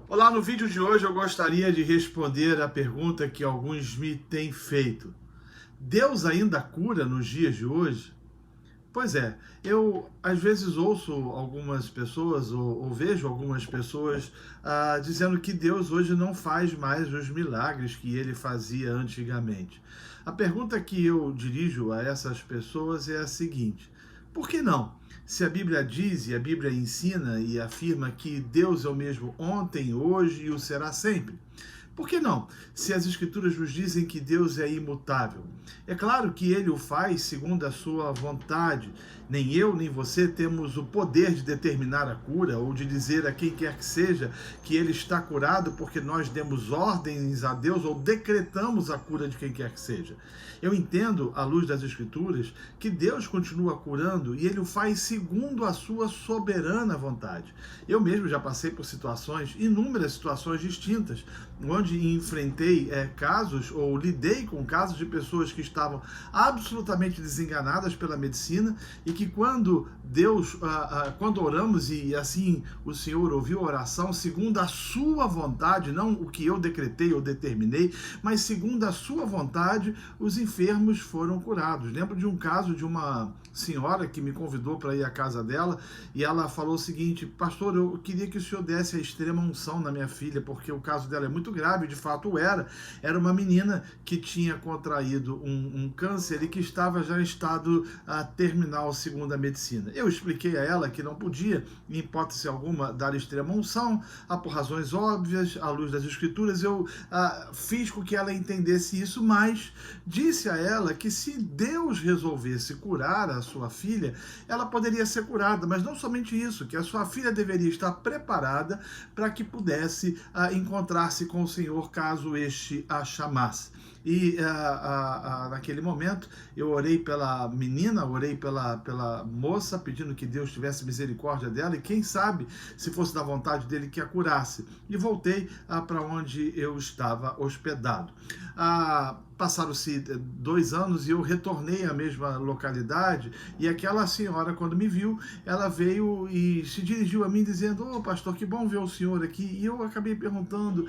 Olá, no vídeo de hoje eu gostaria de responder a pergunta que alguns me têm feito. Deus ainda cura nos dias de hoje? Pois é, eu às vezes ouço algumas pessoas ou vejo algumas pessoas dizendo que Deus hoje não faz mais os milagres que ele fazia antigamente. A pergunta que eu dirijo a essas pessoas é a seguinte: por que não? Se a Bíblia diz e a Bíblia ensina e afirma que Deus é o mesmo ontem, hoje e o será sempre. Por que não? Se as Escrituras nos dizem que Deus é imutável. É claro que Ele o faz segundo a sua vontade. Nem eu, nem você temos o poder de determinar a cura ou de dizer a quem quer que seja que ele está curado porque nós demos ordens a Deus ou decretamos a cura de quem quer que seja. Eu entendo, à luz das Escrituras, que Deus continua curando e Ele o faz segundo a sua soberana vontade. Eu mesmo já passei por situações, inúmeras situações distintas, onde enfrentei casos ou lidei com casos de pessoas que estavam absolutamente desenganadas pela medicina e que quando Deus, quando oramos e assim o Senhor ouviu a oração segundo a sua vontade, não o que eu decretei ou determinei, mas segundo a sua vontade, os enfermos foram curados. Lembro de um caso de uma senhora que me convidou para ir à casa dela e ela falou o seguinte: pastor, eu queria que o senhor desse a extrema unção na minha filha, porque o caso dela é muito grave, de fato era uma menina que tinha contraído um câncer e que estava já em estado terminal segundo a medicina. Eu expliquei a ela que não podia, em hipótese alguma, dar extrema unção, por razões óbvias, à luz das Escrituras. Eu fiz com que ela entendesse isso, mas disse a ela que se Deus resolvesse curar a sua filha, ela poderia ser curada, mas não somente isso, que a sua filha deveria estar preparada para que pudesse encontrar-se com o Senhor caso este a chamasse. E naquele momento eu orei pela menina, orei pela moça, pedindo que Deus tivesse misericórdia dela e quem sabe, se fosse da vontade dele, que a curasse. E voltei para onde eu estava hospedado. Passaram-se 2 anos e eu retornei à mesma localidade e aquela senhora, quando me viu, ela veio e se dirigiu a mim dizendo: ô pastor, que bom ver o senhor aqui. E eu acabei perguntando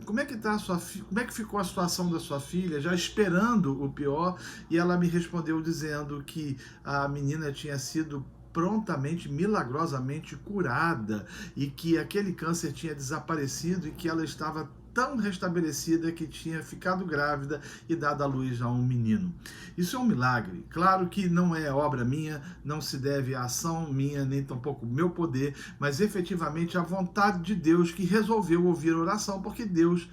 como é que como é que ficou a situação da sua filha, já esperando o pior, e ela me respondeu dizendo que a menina tinha sido prontamente, milagrosamente curada e que aquele câncer tinha desaparecido e que ela estava tão restabelecida que tinha ficado grávida e dado à luz a um menino. Isso é um milagre. Claro que não é obra minha, não se deve à ação minha, nem tampouco meu poder, mas efetivamente a vontade de Deus que resolveu ouvir a oração, porque Deus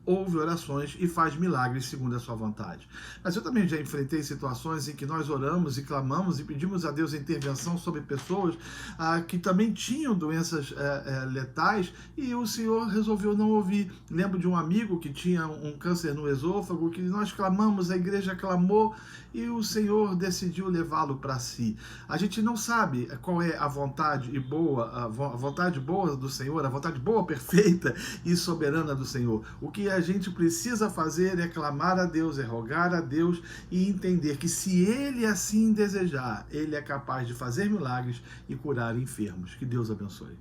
ouve orações e faz milagres segundo a sua vontade. Mas eu também já enfrentei situações em que nós oramos e clamamos e pedimos a Deus a intervenção sobre pessoas que também tinham doenças letais e o Senhor resolveu não ouvir. Lembro de um amigo que tinha um câncer no esôfago, que nós clamamos, a igreja clamou e o Senhor decidiu levá-lo para si. A gente não sabe qual é a vontade boa, a vontade boa do Senhor, a vontade boa, perfeita e soberana do Senhor. O que a gente precisa fazer é clamar a Deus, é rogar a Deus e entender que se Ele assim desejar, Ele é capaz de fazer milagres e curar enfermos. Que Deus abençoe.